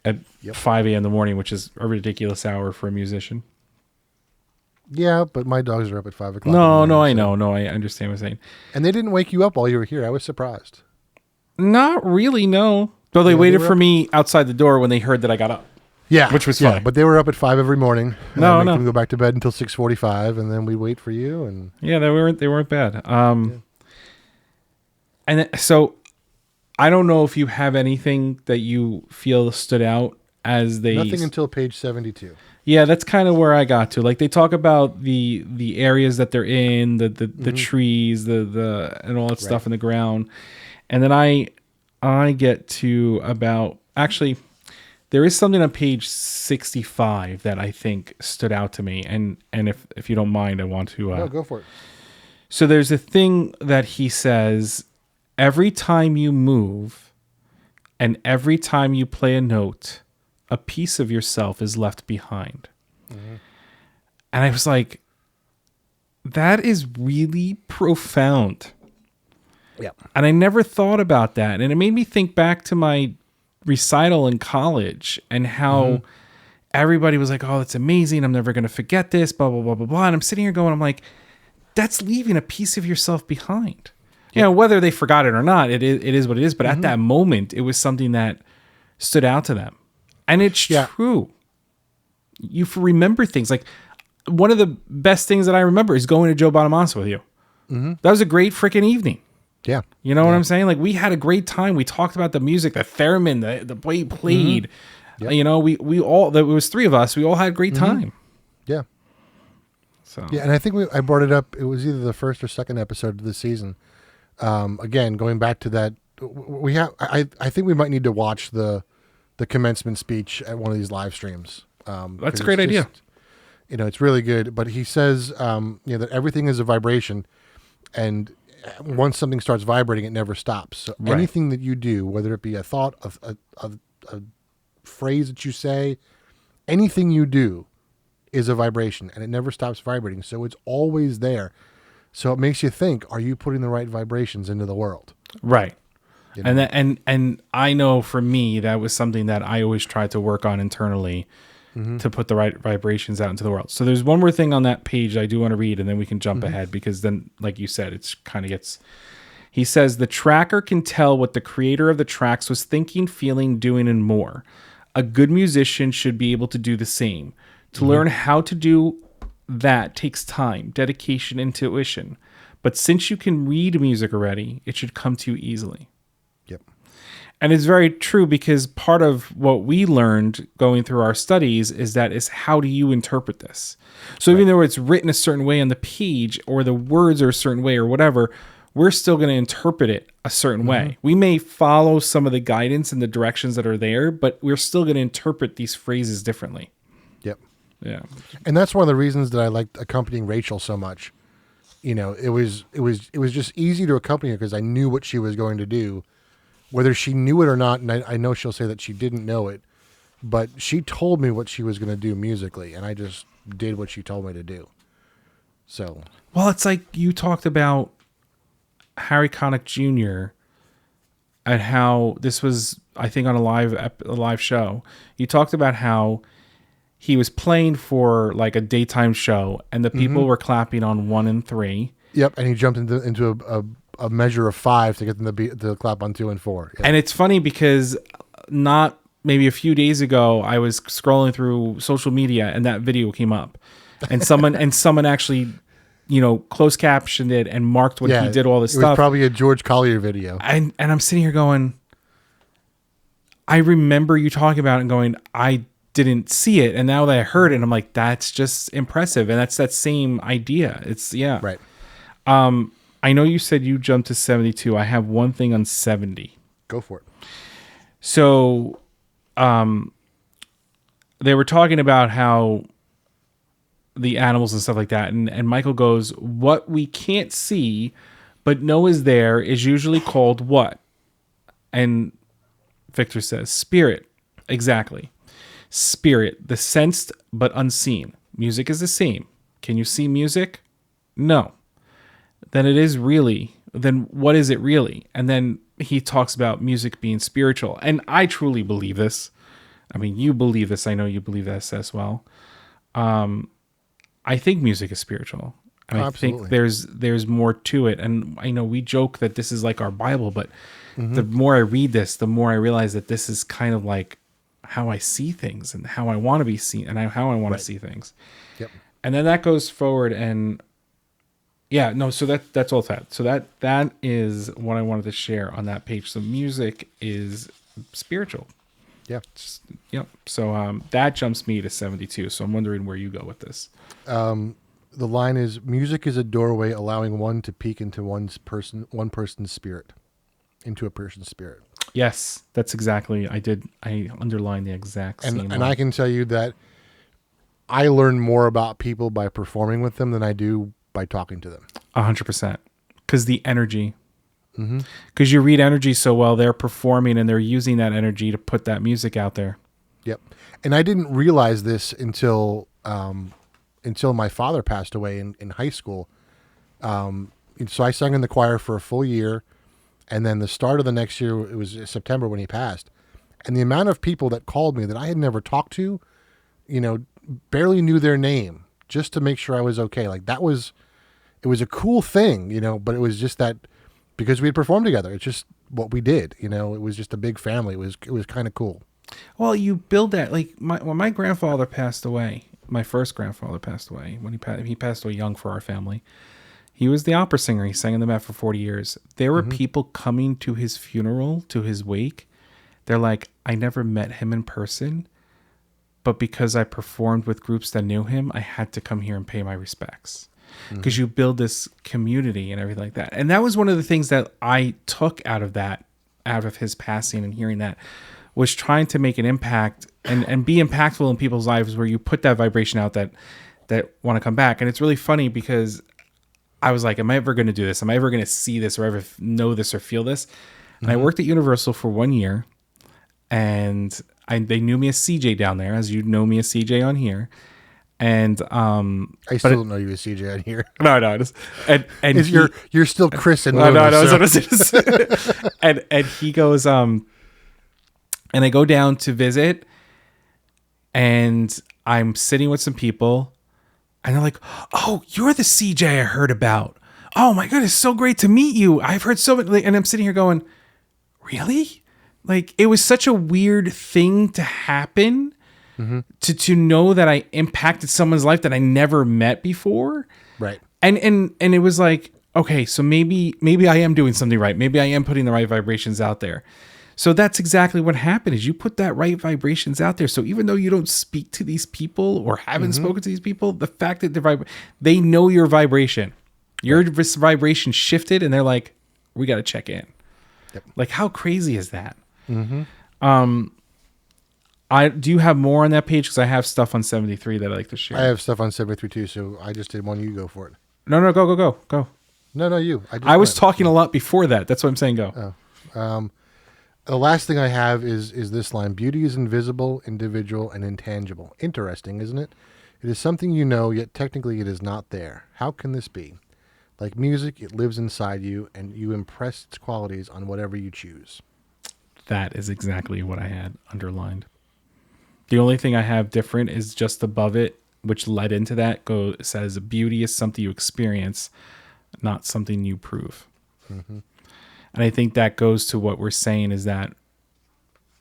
at 5 a.m. in the morning, which is a ridiculous hour for a musician. Yeah, but my dogs are up at 5 o'clock. I know. No, I understand what you're saying. And they didn't wake you up while you were here. I was surprised. Not really, no. Though they waited for me outside the door when they heard that I got up. Yeah, which was fine. But they were up at 5 every morning. No, make them go back to bed until 6:45, and then we wait for you. And yeah, they weren't bad. And so I don't know if you have anything that you feel stood out as they. Nothing until page 72. Yeah, that's kind of where I got to. Like they talk about the areas that they're in, the trees, the and all that stuff in the ground, and then I get to about actually. There is something on page 65 that I think stood out to me, and if you don't mind, I want to. No, go for it. So there's a thing that he says: every time you move, and every time you play a note, a piece of yourself is left behind. Mm-hmm. And I was like, that is really profound. Yeah. And I never thought about that, and it made me think back to my recital in college and how everybody was like, oh, that's amazing, I'm never going to forget this, blah blah blah blah blah. And I'm sitting here going, I'm like, that's leaving a piece of yourself behind. You know, whether they forgot it or not, it is what it is, but at that moment it was something that stood out to them. And it's true. You remember things. Like one of the best things that I remember is going to Joe Bonamassa with you. That was a great freaking evening. Yeah. You know what I'm saying? Like we had a great time. We talked about the music, the theremin, the way he played. Yep. You know, we all, there was three of us. We all had a great time. Yeah. So yeah, and I think I brought it up. It was either the first or second episode of the season. Again, going back to that, we have. I think we might need to watch the commencement speech at one of these live streams. That's a great idea. You know, it's really good. But he says, that everything is a vibration, and once something starts vibrating, it never stops. So anything that you do, whether it be a thought, a phrase that you say, anything you do is a vibration, and it never stops vibrating. So it's always there. So it makes you think, are you putting the right vibrations into the world? Right. You know? And I know for me, that was something that I always tried to work on internally to put the right vibrations out into the world. So there's one more thing on that page I do want to read, and then we can jump ahead, because then, like you said, it's kind of gets... He says, the tracker can tell what the creator of the tracks was thinking, feeling, doing, and more. A good musician should be able to do the same. To learn how to do that takes time, dedication, intuition. But since you can read music already, it should come to you easily. Yep. And it's very true, because part of what we learned going through our studies is how do you interpret this? So even though it's written a certain way on the page, or the words are a certain way or whatever, we're still going to interpret it a certain way. We may follow some of the guidance and the directions that are there, but we're still going to interpret these phrases differently. Yep. Yeah. And that's one of the reasons that I liked accompanying Rachel so much. You know, it was just easy to accompany her because I knew what she was going to do, whether she knew it or not. And I know she'll say that she didn't know it, but she told me what she was going to do musically, and I just did what she told me to do. So, well, it's like you talked about Harry Connick Jr. and how this was, I think, on a live show. You talked about how he was playing for like a daytime show, and the people were clapping on 1 and 3. Yep, and he jumped into a measure of 5 to get them to clap on 2 and 4. Yep. And it's funny because not maybe a few days ago, I was scrolling through social media and that video came up, and someone actually, closed captioned it and marked when he did all this stuff. It was probably a George Collier video. And I'm sitting here going, I remember you talking about it and going, I didn't see it, and now that I heard it, I'm like, that's just impressive, and that's that same idea. It's right. I know you said you jumped to 72. I have one thing on 70. Go for it. So, they were talking about how the animals and stuff like that, and Michael goes, what we can't see but know is there is usually called what? And Victor says, spirit. Exactly. Spirit, the sensed but unseen. Music is the same. Can you see music? No. Then what is it really? And then he talks about music being spiritual. And I truly believe this. I mean, you believe this. I know you believe this as well. I think music is spiritual. I think there's more to it. And I know we joke that this is like our Bible, but the more I read this, the more I realize that this is kind of like how I see things and how I want to be seen and how I want to see things. Yep. And then that goes forward, and Yeah, no, so that's all that. So that is what I wanted to share on that page. So music is spiritual. Yeah. Yep. So that jumps me to 72. So I'm wondering where you go with this. The line is, music is a doorway allowing one to peek into one person's spirit, into a person's spirit. Yes, that's exactly. I underlined the exact same. And I can tell you that I learn more about people by performing with them than I do by talking to them. 100%. Because the energy. Because you read energy so well, they're performing and they're using that energy to put that music out there. Yep. And I didn't realize this until my father passed away in high school. So I sang in the choir for a full year. And then the start of the next year, it was September when he passed. And the amount of people that called me that I had never talked to, barely knew their name just to make sure I was okay. Like it was a cool thing, but it was just that because we had performed together. It's just what we did, it was just a big family. It was kind of cool. Well, you build that, like when my grandfather passed away, my first grandfather passed away when he passed away young for our family. He was the opera singer. He sang in the Met for 40 years. There were people coming to his funeral, to his wake. They're like, I never met him in person, but because I performed with groups that knew him, I had to come here and pay my respects. Because you build this community and everything like that. And that was one of the things that I took out of his passing and hearing that, was trying to make an impact and be impactful in people's lives, where you put that vibration out that want to come back. And it's really funny because I was like, am I ever going to do this? Am I ever going to see this or ever know this or feel this? And I worked at Universal for 1 year, and they knew me as CJ down there, as you know me as CJ on here. And I still don't know you as CJ on here. No, just and you're still Chris and no, Luna, and he goes, and I go down to visit, and I'm sitting with some people. And they're like, oh, you're the CJ I heard about. Oh my goodness, so great to meet you. I've heard so many. And I'm sitting here going, really? Like, it was such a weird thing to happen, to know that I impacted someone's life that I never met before. Right. And it was like, okay, so maybe I am doing something right. Maybe I am putting the right vibrations out there. So that's exactly what happened, is you put that right vibrations out there. So even though you don't speak to these people or haven't spoken to these people, the fact that they know your vibration, your vibration shifted, and they're like, we got to check in. Yep. Like, how crazy is that? Do you have more on that page? Because I have stuff on 73 that I like to share. I have stuff on 73 too, so I just did one. You go for it. No, go. No, you. I was talking a lot before that. That's what I'm saying. Go. The last thing I have is this line: beauty is invisible, individual, and intangible. Interesting, isn't it? It is something you know, yet technically it is not there. How can this be? Like music, it lives inside you, and you impress its qualities on whatever you choose. That is exactly what I had underlined. The only thing I have different is just above it, which led into that, says beauty is something you experience, not something you prove. And I think that goes to what we're saying, is that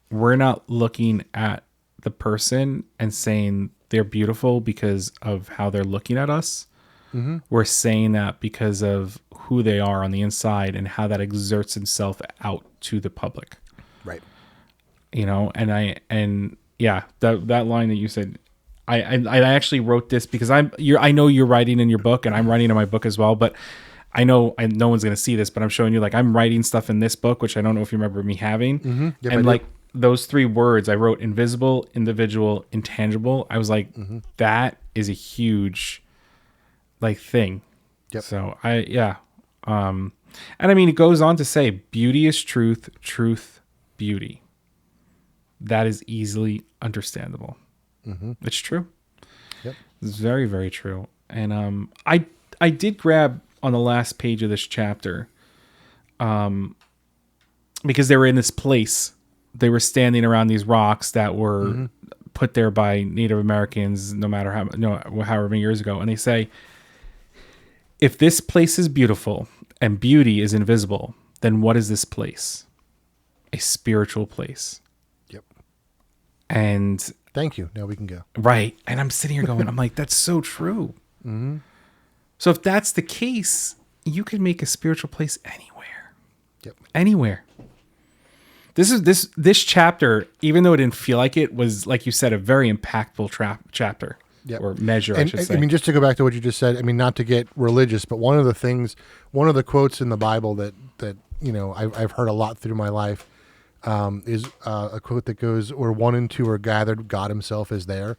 we're not looking at the person and saying they're beautiful because of how they're looking at us. We're saying that because of who they are on the inside and how that exerts itself out to the public. Right. And that line that you said, I actually wrote this because I know you're writing in your book and I'm writing in my book as well, but I know no one's going to see this, but I'm showing you, like, I'm writing stuff in this book, which I don't know if you remember me having. Yep, and like those 3 words, I wrote invisible, individual, intangible. I was like, that is a huge, like, thing. Yep. So and I mean, it goes on to say, beauty is truth, truth, beauty. That is easily understandable. It's true. Yep. It's very, very true. And I did grab on the last page of this chapter, because they were in this place, they were standing around these rocks that were put there by Native Americans, however many years ago. And they say, if this place is beautiful and beauty is invisible, then what is this place? A spiritual place. Yep. And thank you. Now we can go. Right. And I'm sitting here going, I'm like, that's so true. So if that's the case, you can make a spiritual place anywhere. Yep. Anywhere. This chapter, even though it didn't feel like it, was, like you said, a very impactful chapter. Yep. Or measure, I should say. I mean, just to go back to what you just said, I mean, not to get religious, but one of the quotes in the Bible that I've heard a lot through my life is a quote that goes, "Where one and two are gathered, God Himself is there."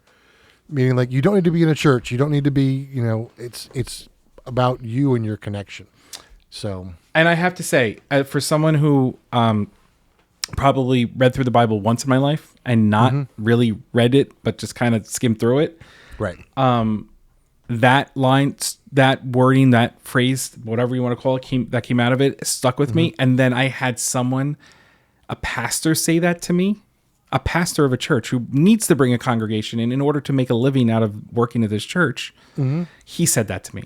Meaning, like, you don't need to be in a church, you don't need to be, it's about you and your connection. So, and I have to say, for someone who probably read through the Bible once in my life and not really read it, but just kind of skimmed through it. Right. That line, that wording, that phrase, whatever you want to call it, came out of it, stuck with me. And then I had a pastor say that to me, a pastor of a church who needs to bring a congregation in order to make a living out of working at this church. He said that to me.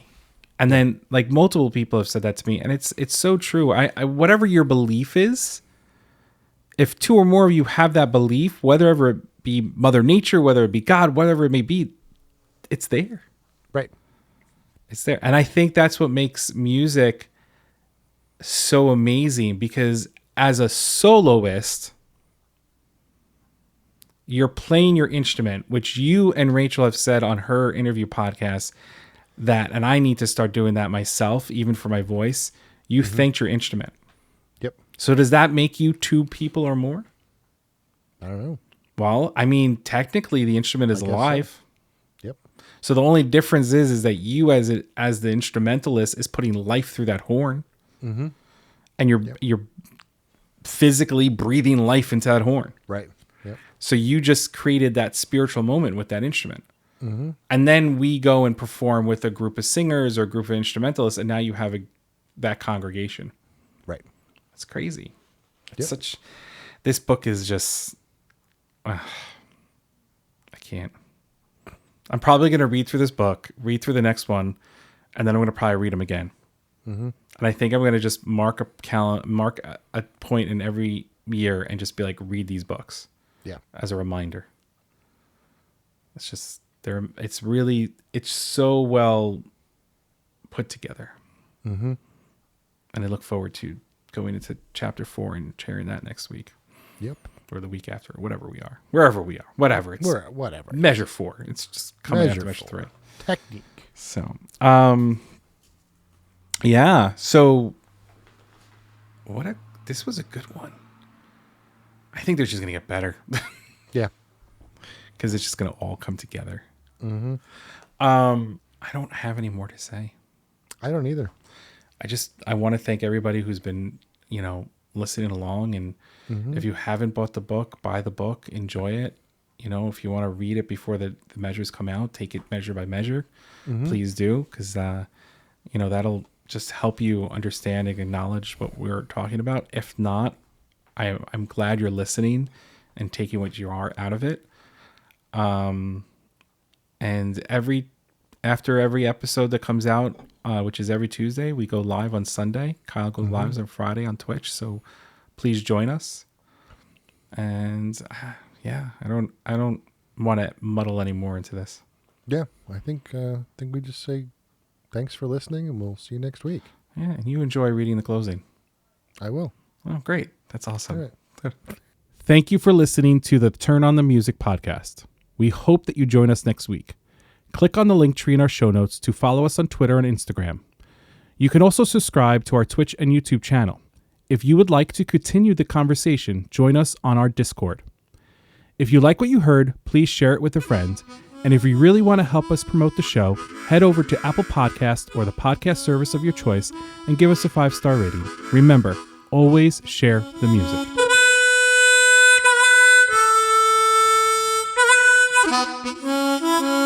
And then, like, multiple people have said that to me. And it's so true. I whatever your belief is, if two or more of you have that belief, whether ever it be Mother Nature, whether it be God, whatever it may be, it's there. Right. It's there. And I think that's what makes music so amazing, because as a soloist, you're playing your instrument, which you and Rachel have said on her interview podcast that, and I need to start doing that myself, even for my voice. You thanked your instrument. Yep. So does that make you two people or more? I don't know. Well, I mean, technically the instrument is alive. So. Yep. So the only difference is that you as the instrumentalist is putting life through that horn. And you're physically breathing life into that horn. Right. Yep. So you just created that spiritual moment with that instrument. And then we go and perform with a group of singers or a group of instrumentalists, and now you have that congregation. Right. That's crazy. This book is just, I can't. I'm probably going to read through this book, read through the next one, and then I'm going to probably read them again. And I think I'm going to just mark a point in every year and just be like, read these books. Yeah. As a reminder. It's just it's so well put together. And I look forward to going into chapter 4 and sharing that next week. Yep. Or the week after, wherever we are, whatever. Whatever. Measure 4. It's just coming after measure 3. Technique. So, yeah. So, this was a good one. I think they're just gonna get better. Yeah. Because it's just gonna all come together. I don't have any more to say. I don't either. I want to thank everybody who's been, listening along. And if you haven't bought the book, buy the book, enjoy it. If you want to read it before the measures come out, take it measure by measure, please do. Because, that'll just help you understand and acknowledge what we're talking about. If not, I'm glad you're listening and taking what you are out of it. And after every episode that comes out, which is every Tuesday, we go live on Sunday. Kyle goes live on Friday on Twitch. So please join us. And I don't want to muddle any more into this. Yeah, I think we just say thanks for listening, and we'll see you next week. Yeah, and you enjoy reading the closing. I will. Oh, great. That's awesome. All right. Thank you for listening to the Turn on the Music podcast. We hope that you join us next week. Click on the link tree in our show notes to follow us on Twitter and Instagram. You can also subscribe to our Twitch and YouTube channel. If you would like to continue the conversation, join us on our Discord. If you like what you heard, please share it with a friend. And if you really want to help us promote the show, head over to Apple Podcast or the podcast service of your choice and give us a 5-star rating. Remember, always share the music. Thank you.